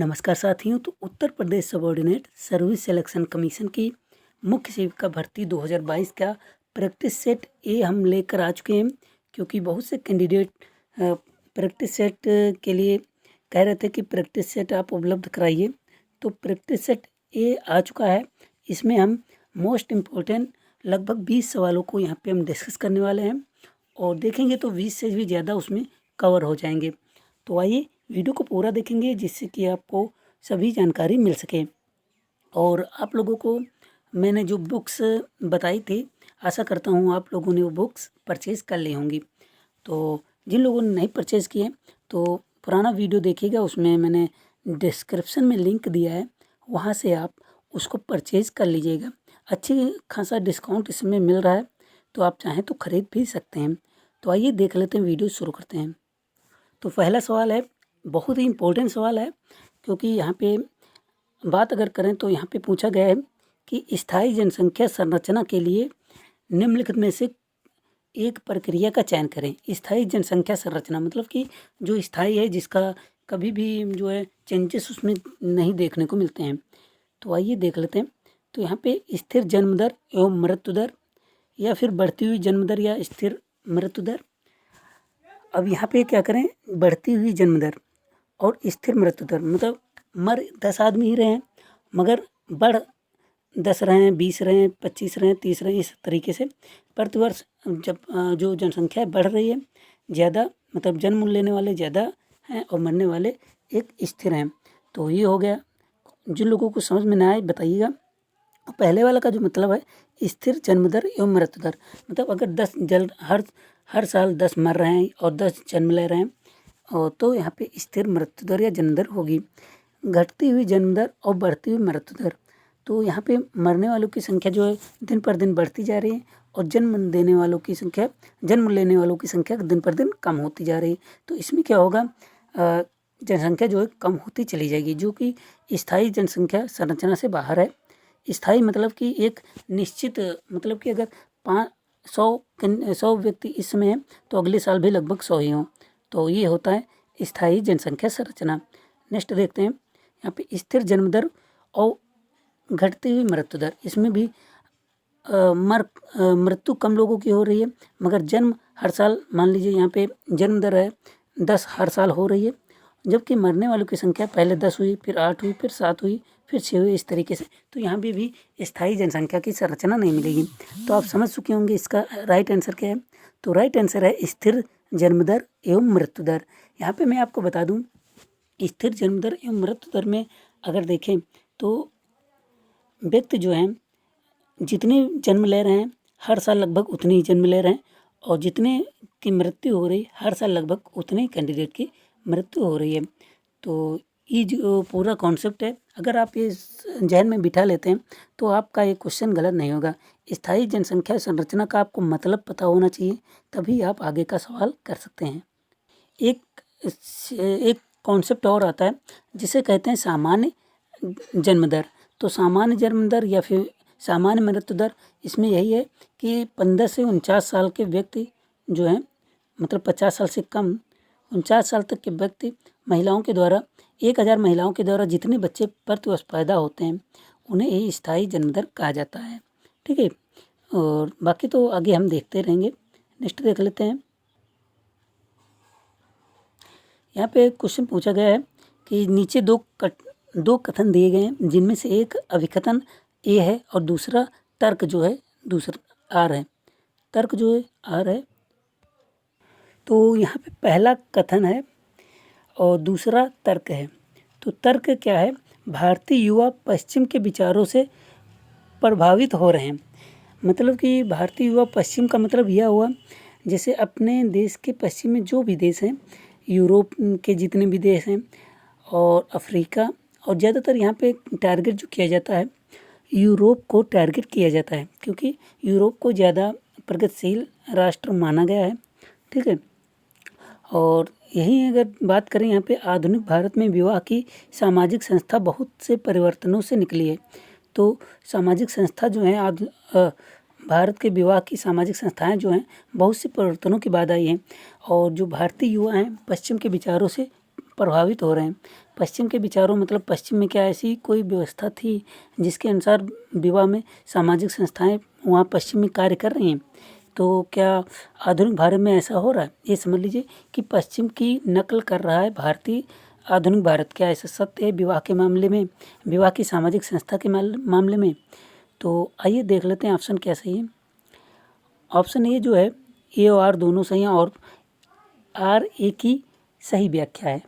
नमस्कार साथियों। तो Uttar Pradesh subordinate service selection commission की मुख्य सेविका भर्ती 2022 का प्रैक्टिस सेट ए हम लेकर आ चुके हैं, क्योंकि बहुत से कैंडिडेट प्रैक्टिस सेट के लिए कह रहे थे कि प्रैक्टिस सेट आप उपलब्ध कराइए। तो प्रैक्टिस सेट ए आ चुका है। इसमें हम मोस्ट इम्पोर्टेंट लगभग 20 सवालों को यहाँ पे हम डिस्कस करने वाले हैं और देखेंगे तो 20 से भी ज़्यादा उसमें कवर हो जाएंगे। तो आइए वीडियो को पूरा देखेंगे, जिससे कि आपको सभी जानकारी मिल सके। और आप लोगों को मैंने जो बुक्स बताई थी, आशा करता हूँ आप लोगों ने वो बुक्स परचेज़ कर ली होंगी। तो जिन लोगों ने नहीं परचेज़ किए तो पुराना वीडियो देखिएगा, उसमें मैंने डिस्क्रिप्शन में लिंक दिया है, वहाँ से आप उसको परचेज़ कर लीजिएगा। अच्छी खासा डिस्काउंट इसमें मिल रहा है, तो आप चाहें तो ख़रीद भी सकते हैं। तो आइए देख लेते हैं, वीडियो शुरू करते हैं। तो पहला सवाल है, बहुत ही इम्पोर्टेंट सवाल है, क्योंकि यहाँ पे बात अगर करें तो यहाँ पे पूछा गया है कि स्थायी जनसंख्या संरचना के लिए निम्नलिखित में से एक प्रक्रिया का चयन करें। स्थायी जनसंख्या संरचना मतलब कि जो स्थायी है, जिसका कभी भी जो है चेंजेस उसमें नहीं देखने को मिलते हैं। तो आइए देख लेते हैं। तो यहाँ पे स्थिर जन्म दर एवं मृत्यु दर, या फिर बढ़ती हुई जन्म दर या स्थिर मृत्यु दर। अब यहाँ पे क्या करें, बढ़ती हुई जन्म दर और स्थिर मृत्यु दर, मतलब मर 10 आदमी ही रहे हैं मगर बढ़ 10 रहे हैं, 20 रहे हैं, 25 रहे हैं, 30 रहे हैं, इस तरीके से प्रतिवर्ष जब जो जनसंख्या बढ़ रही है ज़्यादा, मतलब जन्म लेने वाले ज़्यादा हैं और मरने वाले एक स्थिर हैं। तो ये हो गया। जिन लोगों को समझ में ना आए बताइएगा। पहले वाला का जो मतलब है स्थिर जन्म दर एवं मृत्यु दर, मतलब अगर 10 हर साल 10 मर रहे हैं और 10 जन्म ले रहे हैं, और तो यहाँ पे स्थिर मृत्यु दर या जन्म दर होगी। घटती हुई जन्म दर और बढ़ती हुई मृत्यु दर, तो यहाँ पे मरने वालों की संख्या जो है दिन पर दिन बढ़ती जा रही है और जन्म लेने वालों की संख्या दिन पर दिन कम होती जा रही है। तो इसमें क्या होगा, जनसंख्या जो है कम होती चली जाएगी, जो कि स्थायी जनसंख्या संरचना से बाहर है। स्थायी मतलब कि एक निश्चित, मतलब कि अगर 100 व्यक्ति इस समय हैं तो अगले साल भी लगभग 100 ही हों। तो ये होता है स्थायी जनसंख्या संरचना। नेक्स्ट देखते हैं, यहाँ पे स्थिर जन्म दर और घटती हुई मृत्यु दर। इसमें भी मृत्यु कम लोगों की हो रही है, मगर जन्म हर साल, मान लीजिए यहाँ पे जन्म दर है 10 हर साल हो रही है, जबकि मरने वालों की संख्या पहले 10 हुई, फिर 8 हुई, फिर 7 हुई, फिर 6 हुई, इस तरीके से। तो यहाँ पे भी स्थायी जनसंख्या की संरचना नहीं मिलेगी। तो आप समझ चुके होंगे इसका राइट आंसर क्या है। तो राइट आंसर है स्थिर जन्म दर एवं मृत्यु दर। यहाँ पे मैं आपको बता दूँ, स्थिर जन्म दर एवं मृत्यु दर में अगर देखें तो व्यक्ति जो हैं जितने जन्म ले रहे हैं हर साल लगभग उतने ही जन्म ले रहे हैं, और जितने की मृत्यु हो रही हर साल लगभग उतने ही कैंडिडेट की मृत्यु हो रही है। तो ये जो पूरा कॉन्सेप्ट है, अगर आप ये जहन में बिठा लेते हैं तो आपका ये क्वेश्चन गलत नहीं होगा। स्थायी जनसंख्या संरचना का आपको मतलब पता होना चाहिए, तभी आप आगे का सवाल कर सकते हैं। एक कॉन्सेप्ट और आता है जिसे कहते हैं सामान्य जन्म दर। तो सामान्य जन्म दर या फिर सामान्य मृत्यु दर, इसमें यही है कि 15 से 49 साल के व्यक्ति जो हैं, मतलब 50 साल से कम 49 साल तक के व्यक्ति, महिलाओं के द्वारा 1000 महिलाओं के द्वारा जितने बच्चे प्रतिवर्ष पैदा होते हैं उन्हें यही स्थायी जन्म दर कहा जाता है। ठीक है, और बाकी तो आगे हम देखते रहेंगे। नेक्स्ट देख लेते हैं। यहाँ पे क्वेश्चन पूछा गया है कि नीचे दो कथन दिए गए हैं, जिनमें से एक अभिकथन ए है और दूसरा तर्क जो है दूसरा आर है। तर्क जो है आर है। तो यहाँ पे पहला कथन है और दूसरा तर्क है। तो तर्क क्या है, भारतीय युवा पश्चिम के विचारों से प्रभावित हो रहे हैं। मतलब कि भारतीय युवा पश्चिम का मतलब यह हुआ, जैसे अपने देश के पश्चिम में जो भी देश हैं, यूरोप के जितने भी देश हैं और अफ्रीका, और ज़्यादातर यहाँ पे टारगेट जो किया जाता है यूरोप को टारगेट किया जाता है, क्योंकि यूरोप को ज़्यादा प्रगतिशील राष्ट्र माना गया है। ठीक है, और यही अगर बात करें यहाँ पे आधुनिक भारत में विवाह की सामाजिक संस्था बहुत से परिवर्तनों से निकली है। तो सामाजिक संस्था जो है भारत के विवाह की सामाजिक संस्थाएं जो हैं बहुत से परिवर्तनों के बाद आई हैं, और जो भारतीय युवा हैं पश्चिम के विचारों से प्रभावित हो रहे हैं। पश्चिम के विचारों मतलब पश्चिम में क्या ऐसी कोई व्यवस्था थी जिसके अनुसार विवाह में सामाजिक संस्थाएं वहाँ पश्चिम में कार्य कर रही हैं? तो क्या आधुनिक भारत में ऐसा हो रहा है? ये समझ लीजिए कि पश्चिम की नकल कर रहा है भारतीय आधुनिक भारत। क्या ऐसा सत्य है विवाह के मामले में, विवाह की सामाजिक संस्था के मामले में? तो आइए देख लेते हैं ऑप्शन क्या सही है। ऑप्शन ए जो है, ए और आर दोनों सही हैं और आर ए की सही व्याख्या है।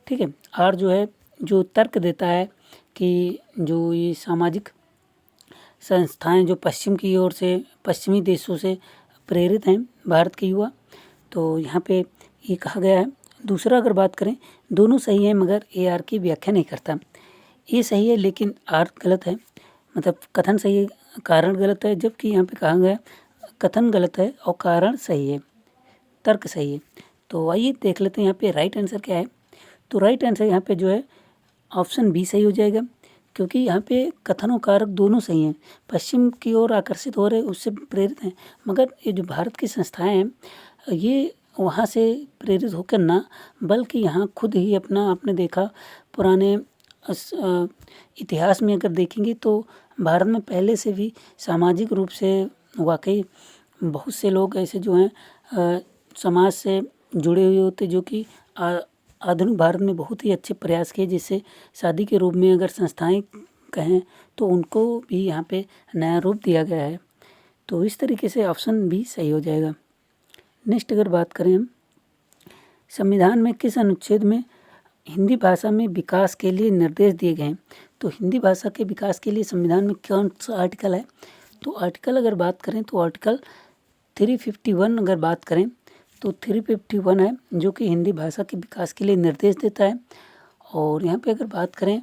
ठीक है, आर जो है जो तर्क देता है कि जो ये सामाजिक संस्थाएं जो पश्चिम की ओर से पश्चिमी देशों से प्रेरित हैं भारत के युवा, तो यहाँ पे ये कहा गया है। दूसरा अगर बात करें, दोनों सही हैं मगर ए आर की व्याख्या नहीं करता। ये सही है लेकिन आर गलत है, मतलब कथन सही है कारण गलत है, जबकि यहाँ पे कहा गया कथन गलत है और कारण सही है, तर्क सही है। तो आइए देख लेते हैं यहाँ पे राइट आंसर क्या है। तो राइट आंसर यहाँ पे जो है ऑप्शन बी सही हो जाएगा, क्योंकि यहाँ पे कथन और कारक दोनों सही हैं। पश्चिम की ओर आकर्षित हो रहे उससे प्रेरित हैं, मगर ये जो भारत की संस्थाएं हैं ये वहाँ से प्रेरित होकर ना, बल्कि यहाँ खुद ही अपना आपने देखा पुराने इतिहास में अगर देखेंगे तो भारत में पहले से भी सामाजिक रूप से वाकई बहुत से लोग ऐसे जो हैं समाज से जुड़े हुए होते जो कि आधुनिक भारत में बहुत ही अच्छे प्रयास किए, जिससे शादी के रूप में अगर संस्थाएं कहें तो उनको भी यहाँ पे नया रूप दिया गया है। तो इस तरीके से ऑप्शन बी सही हो जाएगा। नेक्स्ट अगर बात करें हम, संविधान में किस अनुच्छेद में हिंदी भाषा में विकास के लिए निर्देश दिए गए हैं? तो हिंदी भाषा के विकास के लिए संविधान में कौन सा आर्टिकल है? तो आर्टिकल अगर बात करें तो आर्टिकल 351 अगर बात करें तो 351 है जो कि हिंदी भाषा के विकास के लिए निर्देश देता है। और यहाँ पे अगर बात करें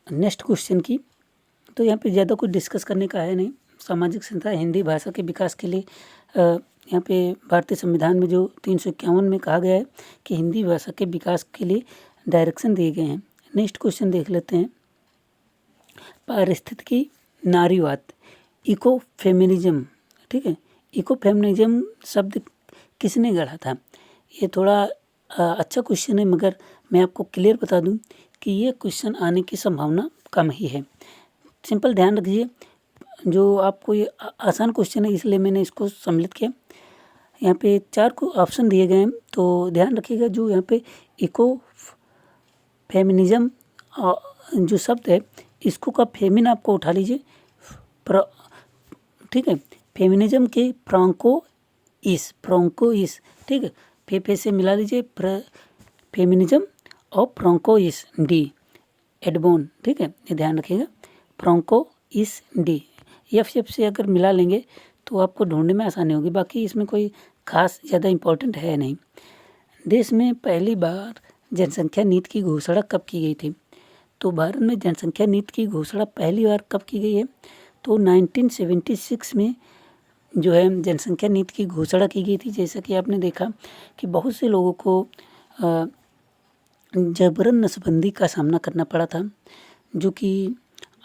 नेक्स्ट क्वेश्चन की, तो यहाँ पे ज़्यादा कुछ डिस्कस करने का है नहीं। सामाजिक संस्था हिंदी भाषा के विकास के लिए यहाँ पे भारतीय संविधान में जो 351 में कहा गया है कि हिंदी भाषा के विकास के लिए डायरेक्शन दिए गए हैं। नेक्स्ट क्वेश्चन देख लेते हैं, पारिस्थितिकी नारीवाद, इको फेमिनिज्म। ठीक है, इको फेमिनिज्म शब्द किसने गढ़ा था? ये थोड़ा अच्छा क्वेश्चन है, मगर मैं आपको क्लियर बता दूं कि ये क्वेश्चन आने की संभावना कम ही है। सिंपल ध्यान रखिए, जो आपको ये आसान क्वेश्चन है इसलिए मैंने इसको सम्मिलित किया। यहाँ पे 4 को ऑप्शन दिए गए हैं, तो ध्यान रखिएगा जो यहाँ पे इको फेमिनिज्म जो शब्द है इसको का फेमिन आपको उठा लीजिए। ठीक है, फेमिनिज्म के फ्रांको इस, ठीक है, फे से मिला लीजिए फेमिनिज्म और फ्रांको इस डी एडबोन। ठीक है, ये ध्यान रखिएगा, फ्रांको इस डी एफ से अगर मिला लेंगे तो आपको ढूंढने में आसानी होगी, बाकी इसमें कोई खास ज़्यादा इम्पोर्टेंट है नहीं। देश में पहली बार जनसंख्या नीति की घोषणा कब की गई थी? तो भारत में जनसंख्या नीति की घोषणा पहली बार कब की गई है? तो 1976 में जो है जनसंख्या नीति की घोषणा की गई थी। जैसा कि आपने देखा कि बहुत से लोगों को जबरन नसबंदी का सामना करना पड़ा था, जो कि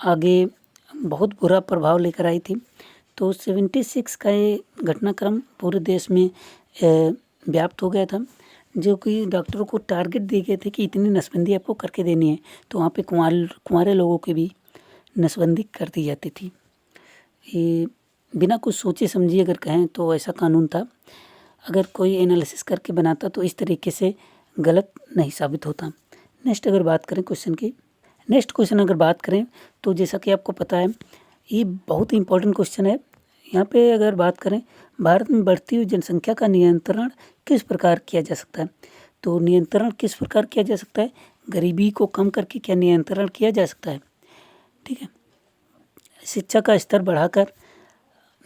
आगे बहुत बुरा प्रभाव लेकर आई थी। तो 76 का ये घटनाक्रम पूरे देश में व्याप्त हो गया था, जो कि डॉक्टरों को टारगेट दिए गए थे कि इतनी नसबंदी आपको करके देनी है। तो वहाँ पे कुंवारे लोगों की भी नसबंदी कर दी जाती थी। ये बिना कुछ सोचे समझे अगर कहें तो ऐसा कानून था। अगर कोई एनालिसिस करके बनाता तो इस तरीके से गलत नहीं साबित होता। नेक्स्ट अगर बात करें क्वेश्चन की, नेक्स्ट क्वेश्चन अगर बात करें तो जैसा कि आपको पता है ये बहुत ही इंपॉर्टेंट क्वेश्चन है। यहाँ पे अगर बात करें भारत में बढ़ती हुई जनसंख्या का नियंत्रण किस प्रकार किया जा सकता है? तो नियंत्रण किस प्रकार किया जा सकता है? गरीबी को कम करके क्या नियंत्रण किया जा सकता है? ठीक है, शिक्षा का स्तर बढ़ाकर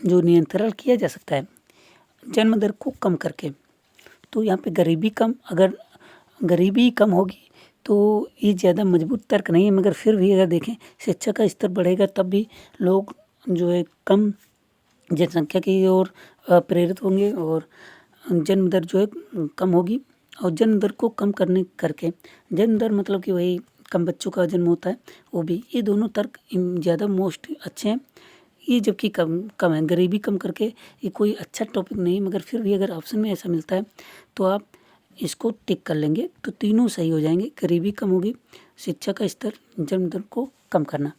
जो नियंत्रण किया जा सकता है, जन्म दर को कम करके। तो यहाँ पे अगर गरीबी कम होगी तो ये ज़्यादा मजबूत तर्क नहीं है, मगर फिर भी अगर देखें शिक्षा का स्तर बढ़ेगा तब भी लोग जो है कम जनसंख्या की ओर प्रेरित होंगे और जन्म दर जो है कम होगी। और जन्म दर को कम करके जन्म दर मतलब कि वही कम बच्चों का जन्म होता है वो भी, ये दोनों तर्क ज़्यादा मोस्ट अच्छे हैं। ये जबकि कम है, गरीबी कम करके ये कोई अच्छा टॉपिक नहीं, मगर फिर भी अगर ऑप्शन में ऐसा मिलता है तो आप इसको टिक कर लेंगे तो तीनों सही हो जाएंगे। गरीबी कम होगी, शिक्षा का स्तर, जन्म दर को कम करना,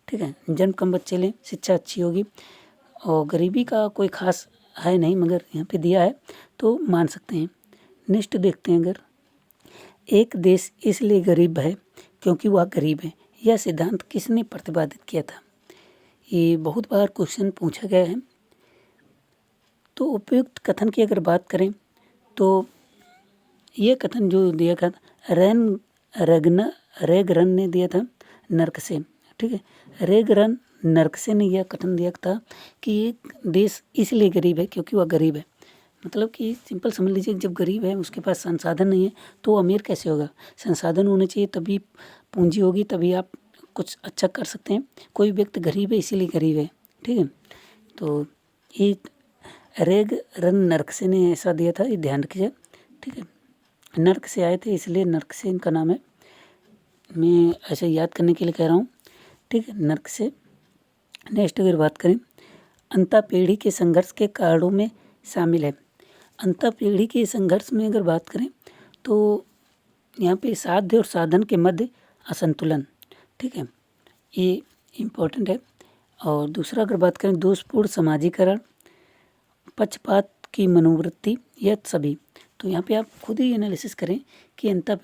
ठीक है। जन्म कम बच्चे लें, शिक्षा अच्छी होगी, और गरीबी का कोई ख़ास है नहीं मगर यहाँ पे दिया है तो मान सकते हैं। नेक्स्ट देखते हैं, अगर एक देश इसलिए गरीब है क्योंकि वह गरीब है, यह सिद्धांत किसने प्रतिपादित किया था? ये बहुत बार क्वेश्चन पूछा गया है। तो उपयुक्त कथन की अगर बात करें तो ये कथन जो दिया था रेगरन ने दिया था नर्कसे, ठीक है। रेगरन नर्कसे ने यह कथन दिया था कि एक देश इसलिए गरीब है क्योंकि वह गरीब है। मतलब कि सिंपल समझ लीजिए, जब गरीब है उसके पास संसाधन नहीं है तो वो अमीर कैसे होगा? संसाधन होने चाहिए तभी पूंजी होगी, तभी आप कुछ अच्छा कर सकते हैं। कोई व्यक्ति गरीब है इसीलिए गरीब है, ठीक है। तो ये रेगरन नर्कसे ने ऐसा दिया था, ये ध्यान रखिए, ठीक है। नर्क से आए थे इसलिए नर्क से इनका नाम है, मैं ऐसे याद करने के लिए कह रहा हूँ, ठीक है, नर्क से। नेक्स्ट अगर बात करें, अंतर पीढ़ी के संघर्ष के कारणों में शामिल है। अंतर पीढ़ी के संघर्ष में अगर बात करें तो यहाँ पे साध्य और साधन के मध्य असंतुलन, ठीक है, ये इम्पोर्टेंट है। और दूसरा अगर बात करें, दोषपूर्ण समाजीकरण, पक्षपात की मनोवृत्ति, यह सभी। तो यहाँ पे आप खुद ही एनालिसिस करें कि अंतर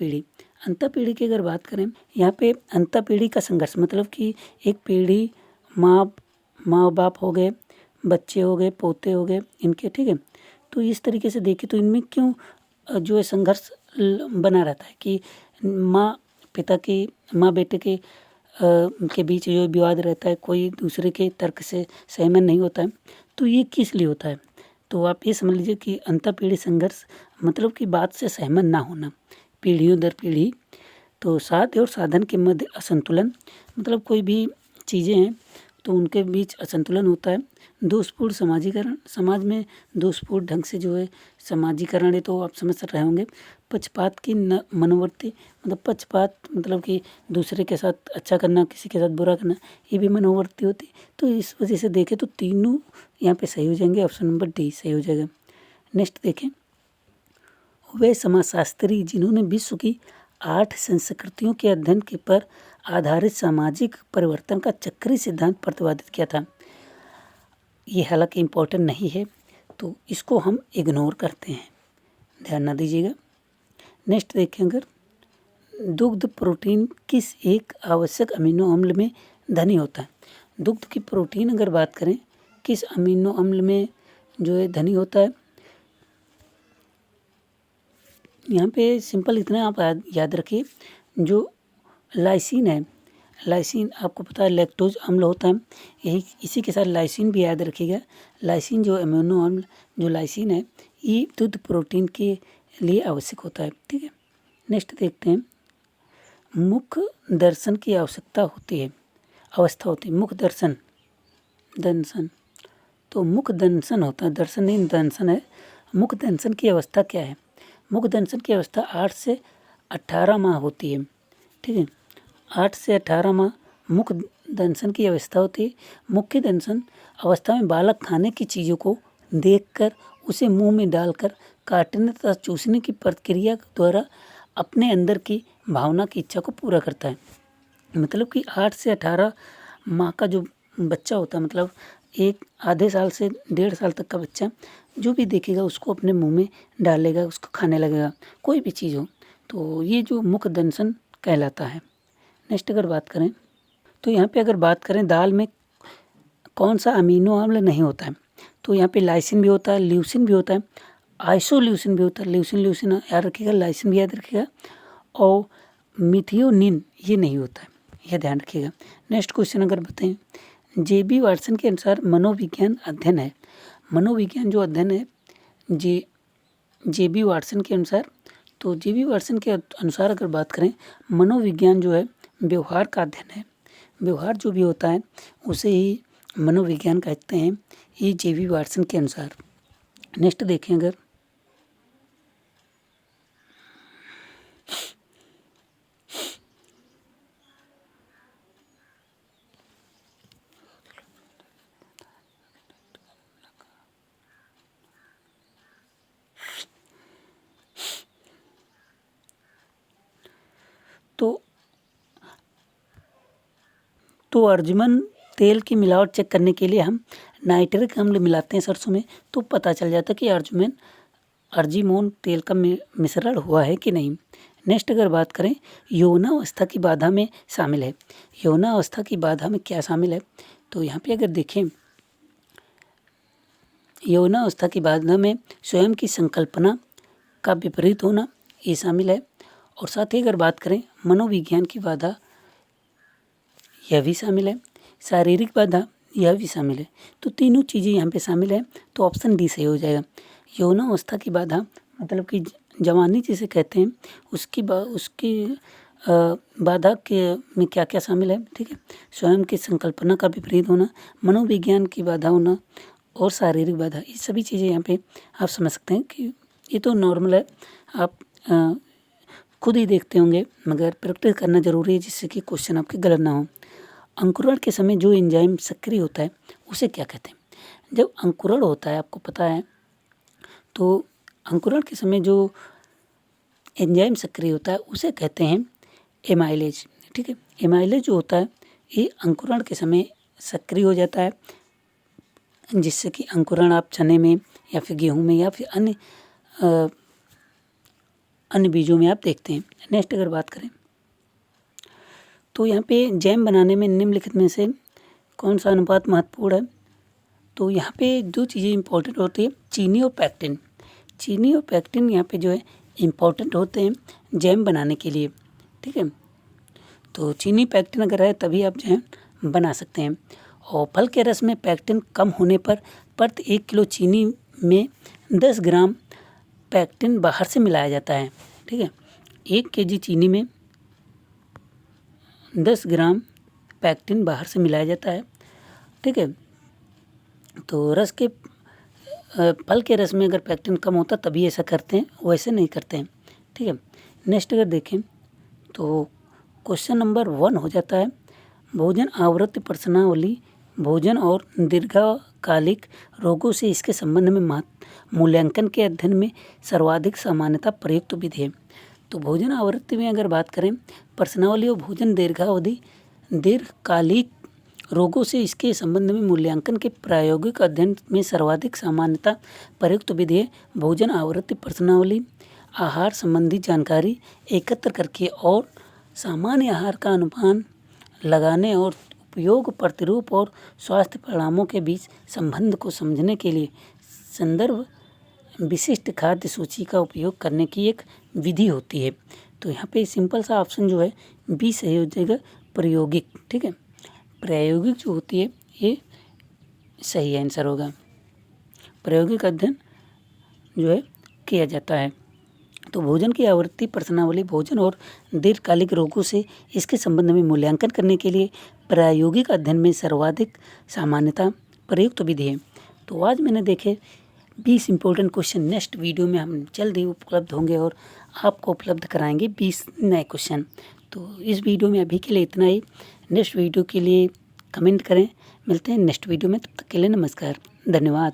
पीढ़ी की अगर बात करें, यहाँ पे अंतर पीढ़ी का संघर्ष मतलब कि एक पीढ़ी, माँ बाप हो गए, बच्चे हो गए, पोते हो गए इनके, ठीक है। तो इस तरीके से देखें तो इनमें क्यों जो है संघर्ष बना रहता है कि माँ बेटे के बीच जो विवाद रहता है, कोई दूसरे के तर्क से सहमत नहीं होता है। तो ये किस लिए होता है? तो आप ये समझ लीजिए कि अंतर पीढ़ी संघर्ष मतलब कि बात से सहमत ना होना पीढ़ियों दर पीढ़ी। तो साध्य और साधन के मध्य असंतुलन, मतलब कोई भी चीज़ें हैं तो उनके बीच असंतुलन होता है। दोषपूर्ण समाजीकरण, समाज में दोषपूर्ण ढंग से जो है समाजीकरण है, तो आप समझ रहे होंगे। पक्षपात की मनोवृत्ति, मतलब पक्षपात मतलब कि दूसरे के साथ अच्छा करना, किसी के साथ बुरा करना, ये भी मनोवृत्ति होती। तो इस वजह से देखें तो तीनों यहाँ पे सही हो जाएंगे, ऑप्शन नंबर डी सही हो जाएगा। नेक्स्ट देखें, वे समाजशास्त्री जिन्होंने विश्व की 8 संस्कृतियों के अध्ययन के पर आधारित सामाजिक परिवर्तन का चक्रीय सिद्धांत प्रतिपादित किया था। ये हालांकि इम्पोर्टेंट नहीं है तो इसको हम इग्नोर करते हैं, ध्यान ना दीजिएगा। नेक्स्ट देखें, अगर दुग्ध प्रोटीन किस एक आवश्यक अमीनो अम्ल में धनी होता है? दुग्ध की प्रोटीन अगर बात करें किस अमीनो अम्ल में जो है धनी होता है? यहाँ पे सिंपल इतना आप याद रखिए, जो लाइसिन है, लाइसिन आपको पता है लैक्टोज अम्ल होता है, यही इसी के साथ लाइसिन भी याद रखिएगा। लाइसिन जो अमीनो अम्ल जो लाइसिन है ये दुग्ध प्रोटीन के लिए आवश्यक होता है, ठीक है। नेक्स्ट देखते हैं, मुख दर्शन की अवस्था होती है, मुख दर्शन तो मुख दंशन होता है, दर्शन नहीं दंशन है। मुख दंशन की अवस्था क्या है? मुख दंशन की अवस्था 8 से 18 माह होती है, ठीक है। 8 से 18 माह मुख दंशन की अवस्था होती है। मुख्य दंशन अवस्था में बालक खाने की चीज़ों को देखकर उसे मुंह में डालकर काटने तथा चूसने की प्रक्रिया द्वारा अपने अंदर की भावना की इच्छा को पूरा करता है। मतलब कि 8 से 18 माह का जो बच्चा होता है, मतलब एक आधे साल से 1.5 साल तक का बच्चा जो भी देखेगा उसको अपने मुंह में डालेगा, उसको खाने लगेगा, कोई भी चीज़ हो। तो ये जो मुख दंशन कहलाता है। नेक्स्ट अगर बात करें तो यहाँ पे अगर बात करें दाल में कौन सा अमीनो अम्ल नहीं होता है? तो यहाँ पे लाइसिन भी होता है, ल्यूसिन भी होता है, आइसोल्यूसिन भी होता है। ल्यूसिन याद रखिएगा, लाइसिन भी याद रखिएगा, और मिथियोनिन ये नहीं होता है, यह ध्यान रखिएगा। नेक्स्ट क्वेश्चन अगर बताएं, जे.बी. वाटसन के अनुसार मनोविज्ञान अध्ययन है। मनोविज्ञान जो अध्ययन है जे.बी. वाटसन के अनुसार, तो जे.बी. वाटसन के अनुसार अगर बात करें, मनोविज्ञान जो है व्यवहार का अध्ययन है। व्यवहार जो भी होता है उसे ही मनोविज्ञान कहते हैं, ये जे.बी. वाटसन के अनुसार। नेक्स्ट देखें, अगर तो अर्जुमन तेल की मिलावट चेक करने के लिए हम नाइट्रिक अम्ल मिलाते हैं सरसों में, तो पता चल जाता है कि अर्जिमोन तेल का मिश्रण हुआ है कि नहीं। नेक्स्ट अगर बात करें यौनावस्था की बाधा में शामिल है, यौनावस्था की बाधा में क्या शामिल है, तो यहाँ पे अगर देखें यौनावस्था की बाधा में स्वयं की संकल्पना का विपरीत होना ये शामिल है, और साथ ही अगर बात करें मनोविज्ञान की बाधा यह भी शामिल है, शारीरिक बाधा यह भी शामिल है। तो तीनों चीज़ें यहाँ पे शामिल है, तो ऑप्शन डी सही हो जाएगा। यौनावस्था की बाधा मतलब कि जवानी जिसे कहते हैं उसकी बाधा के में क्या क्या शामिल है, ठीक है। स्वयं की संकल्पना का विपरीत होना, मनोविज्ञान की बाधा होना और शारीरिक बाधा, ये सभी चीज़ें यहाँ पे आप समझ सकते हैं कि ये तो नॉर्मल है, आप खुद ही देखते होंगे, मगर प्रैक्टिस करना जरूरी है जिससे कि क्वेश्चन आपके गलत ना हो। अंकुरण के समय जो एंजाइम सक्रिय होता है उसे क्या कहते हैं। जब अंकुरण होता है आपको पता है, तो अंकुरण के समय जो एंजाइम सक्रिय होता है उसे कहते हैं एमाइलेज, ठीक है। एमाइलेज जो होता है ये अंकुरण के समय सक्रिय हो जाता है, जिससे कि अंकुरण आप चने में या फिर गेहूं में या फिर अन्य बीजों में आप देखते हैं। नेक्स्ट अगर बात करें तो यहाँ पे जैम बनाने में निम्नलिखित में से कौन सा अनुपात महत्वपूर्ण है, तो यहाँ पे दो चीज़ें इंपॉर्टेंट होती है, चीनी और पैक्टिन। चीनी और पैक्टिन यहाँ पे जो है इम्पॉर्टेंट होते हैं जैम बनाने के लिए, ठीक है। तो चीनी पैक्टिन अगर है तभी आप जैम बना सकते हैं। और फल के रस में पैक्टिन कम होने पर प्रति 1 किलो चीनी में 10 ग्राम पैक्टिन बाहर से मिलाया जाता है, ठीक है। 1 केजी चीनी में 10 ग्राम पैक्टिन बाहर से मिलाया जाता है, ठीक है। तो रस के फल के रस में अगर पैक्टिन कम होता तभी ऐसा करते हैं, वैसे नहीं करते हैं, ठीक है। नेक्स्ट अगर देखें तो क्वेश्चन नंबर 1 हो जाता है भोजन आवृत्ति प्रश्नावली भोजन और दीर्घकालिक रोगों से इसके संबंध में मूल्यांकन के अध्ययन में सर्वाधिक सामान्यता प्रयुक्त विधि है। तो भोजन आवृत्ति में अगर बात करें प्रश्नावली और भोजन दीर्घकालिक रोगों से इसके संबंध में मूल्यांकन के प्रायोगिक अध्ययन में सर्वाधिक सामान्यता प्रयुक्त विधि है भोजन आवृत्ति प्रश्नावली। आहार संबंधी जानकारी एकत्र करके और सामान्य आहार का अनुमान लगाने और उपयोग प्रतिरूप और स्वास्थ्य परिणामों के बीच संबंध को समझने के लिए संदर्भ विशिष्ट खाद्य सूची का उपयोग करने की एक विधि होती है। तो यहाँ पे सिंपल सा ऑप्शन जो है बी सही हो जाएगा, प्रायोगिक, ठीक है। प्रायोगिक जो होती है ये सही आंसर होगा। प्रायोगिक अध्ययन जो है किया जाता है। तो भोजन की आवृत्ति प्रश्नावली भोजन और दीर्घकालिक रोगों से इसके संबंध में मूल्यांकन करने के लिए प्रायोगिक अध्ययन में सर्वाधिक सामान्यता प्रयुक्त विधि है। तो आज मैंने देखे 20 इंपॉर्टेंट क्वेश्चन। नेक्स्ट वीडियो में हम जल्द ही उपलब्ध होंगे और आपको उपलब्ध कराएंगे 20 नए क्वेश्चन। तो इस वीडियो में अभी के लिए इतना ही। नेक्स्ट वीडियो के लिए कमेंट करें। मिलते हैं नेक्स्ट वीडियो में, तब तक के लिए नमस्कार, धन्यवाद।